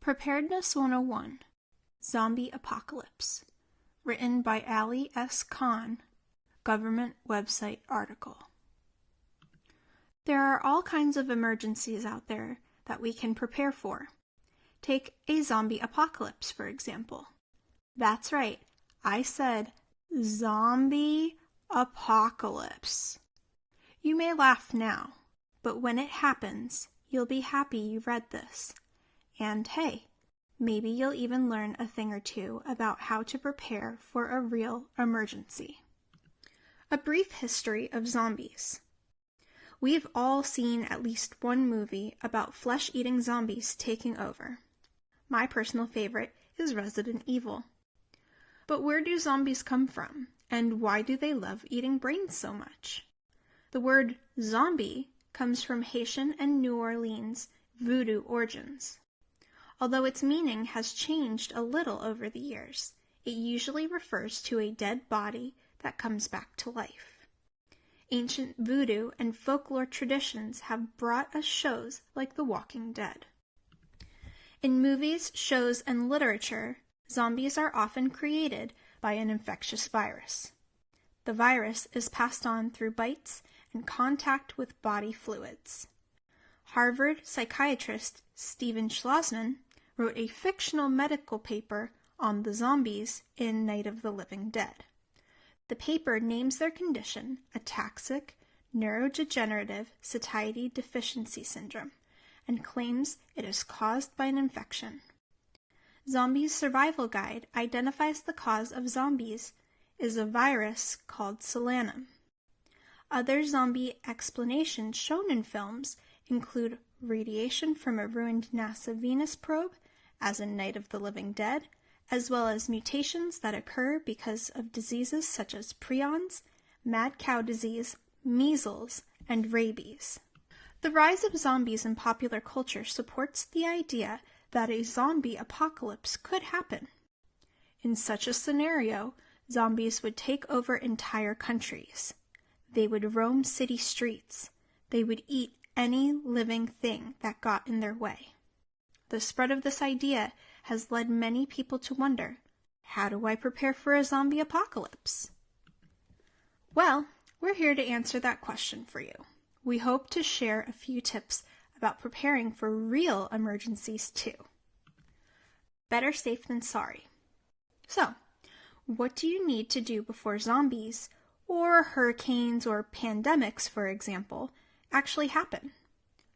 Preparedness 101, Zombie Apocalypse, written by Ali S. Khan, government website article. There are all kinds of emergencies out there that we can prepare for. Take a zombie apocalypse, for example. That's right, I said zombie apocalypse. You may laugh now, but when it happens, you'll be happy you read this. And hey, maybe you'll even learn a thing or two about how to prepare for a real emergency. A brief history of zombies. We've all seen at least one movie about flesh-eating zombies taking over. My personal favorite is Resident Evil. But where do zombies come from, and why do they love eating brains so much? The word zombie comes from Haitian and New Orleans voodoo origins. Although its meaning has changed a little over the years, it usually refers to a dead body that comes back to life. Ancient voodoo and folklore traditions have brought us shows like The Walking Dead. In movies, shows, and literature, zombies are often created by an infectious virus. The virus is passed on through bites and contact with body fluids. Harvard psychiatrist Stephen Schwarzman wrote a fictional medical paper on the zombies in Night of the Living Dead. The paper names their condition ataxic neurodegenerative satiety deficiency syndrome and claims it is caused by an infection. Zombies Survival Guide identifies the cause of zombies is a virus called solanum. Other zombie explanations shown in films include radiation from a ruined NASA Venus probe, as in Night of the Living Dead, as well as mutations that occur because of diseases such as prions, mad cow disease, measles, and rabies. The rise of zombies in popular culture supports the idea that a zombie apocalypse could happen. In such a scenario, zombies would take over entire countries. They would roam city streets. They would eat any living thing that got in their way. The spread of this idea has led many people to wonder, how do I prepare for a zombie apocalypse? Well, we're here to answer that question for you. We hope to share a few tips about preparing for real emergencies too. Better safe than sorry. So, what do you need to do before zombies, or hurricanes or pandemics, for example, actually happen?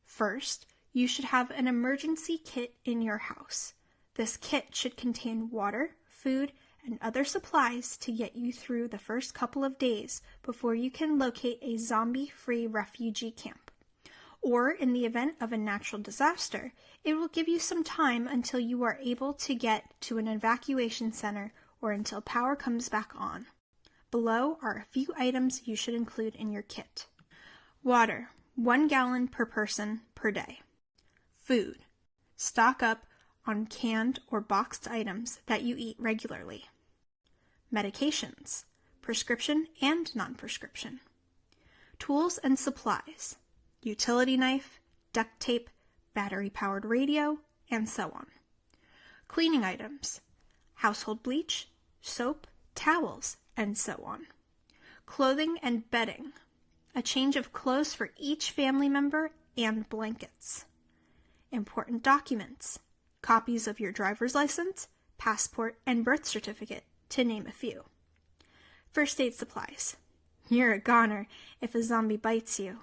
First, you should have an emergency kit in your house. This kit should contain water, food, and other supplies to get you through the first couple of days before you can locate a zombie-free refugee camp. Or, in the event of a natural disaster, it will give you some time until you are able to get to an evacuation center or until power comes back on. Below are a few items you should include in your kit. Water, 1 gallon per person per day. Food. Stock up on canned or boxed items that you eat regularly. Medications, prescription and non-prescription. Tools and supplies, utility knife, duct tape, battery-powered radio, and so on. Cleaning items, household bleach, soap, towels, and so on. Clothing and bedding, a change of clothes for each family member, and blankets. Important documents, copies of your driver's license, passport, and birth certificate, to name a few. First aid supplies. You're a goner if a zombie bites you,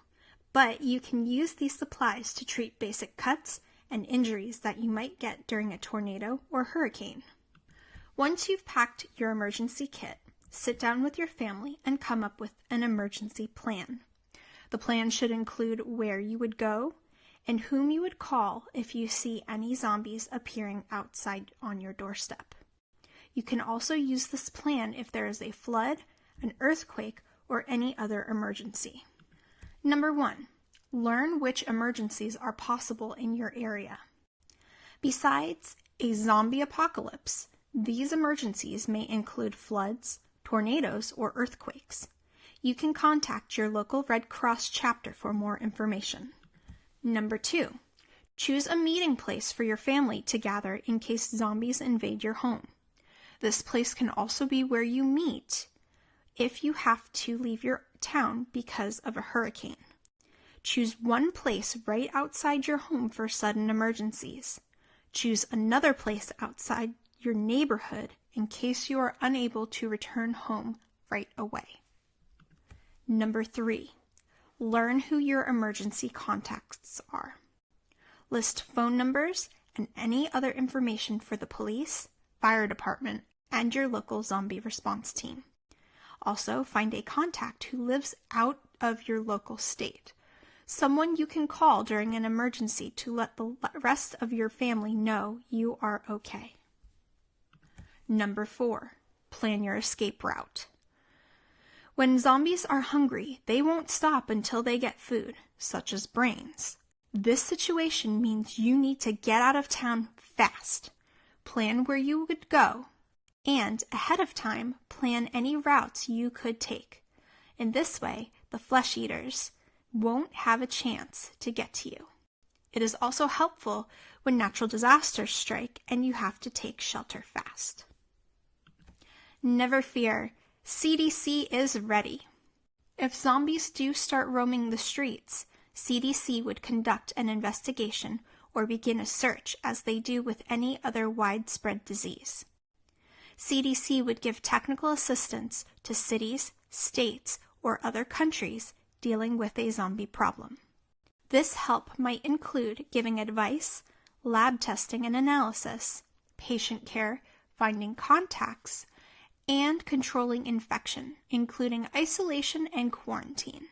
but you can use these supplies to treat basic cuts and injuries that you might get during a tornado or hurricane. Once you've packed your emergency kit, sit down with your family and come up with an emergency plan. The plan should include where you would go and whom you would call if you see any zombies appearing outside on your doorstep. You can also use this plan if there is a flood, an earthquake, or any other emergency. Number 1, learn which emergencies are possible in your area. Besides a zombie apocalypse, these emergencies may include floods, tornadoes, or earthquakes. You can contact your local Red Cross chapter for more information. Number 2, Choose a meeting place for your family to gather in case zombies invade your home. This place can also be where you meet if you have to leave your town because of a hurricane. Choose one place right outside your home for sudden emergencies. Choose another place outside your neighborhood in case you are unable to return home right away. Number 3, learn who your emergency contacts are. List phone numbers and any other information for the police, fire department, and your local zombie response team. Also, find a contact who lives out of your local state, someone you can call during an emergency to let the rest of your family know you are okay. Number 4, plan your escape route. When zombies are hungry, they won't stop until they get food, such as brains. This situation means you need to get out of town fast. Plan where you would go, and ahead of time, plan any routes you could take. In this way, the flesh eaters won't have a chance to get to you. It is also helpful when natural disasters strike and you have to take shelter fast. Never fear, CDC is ready. If zombies do start roaming the streets, CDC would conduct an investigation or begin a search as they do with any other widespread disease. CDC would give technical assistance to cities, states, or other countries dealing with a zombie problem. This help might include giving advice, lab testing and analysis, patient care, finding contacts, and controlling infection, including isolation and quarantine.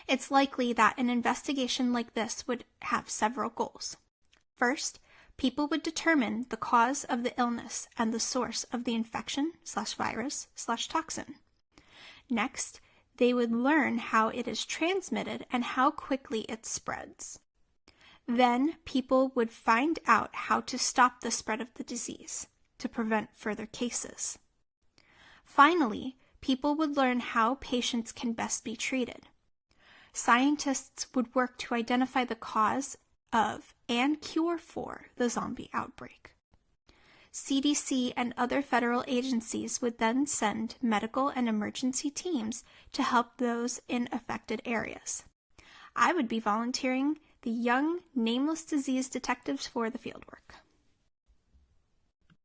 It's likely that an investigation like this would have several goals. First, people would determine the cause of the illness and the source of the infection/virus/toxin. Next, they would learn how it is transmitted and how quickly it spreads. Then, people would find out how to stop the spread of the disease to prevent further cases. Finally, people would learn how patients can best be treated. Scientists would work to identify the cause of and cure for the zombie outbreak. CDC and other federal agencies would then send medical and emergency teams to help those in affected areas. I would be volunteering the young, nameless disease detectives for the fieldwork.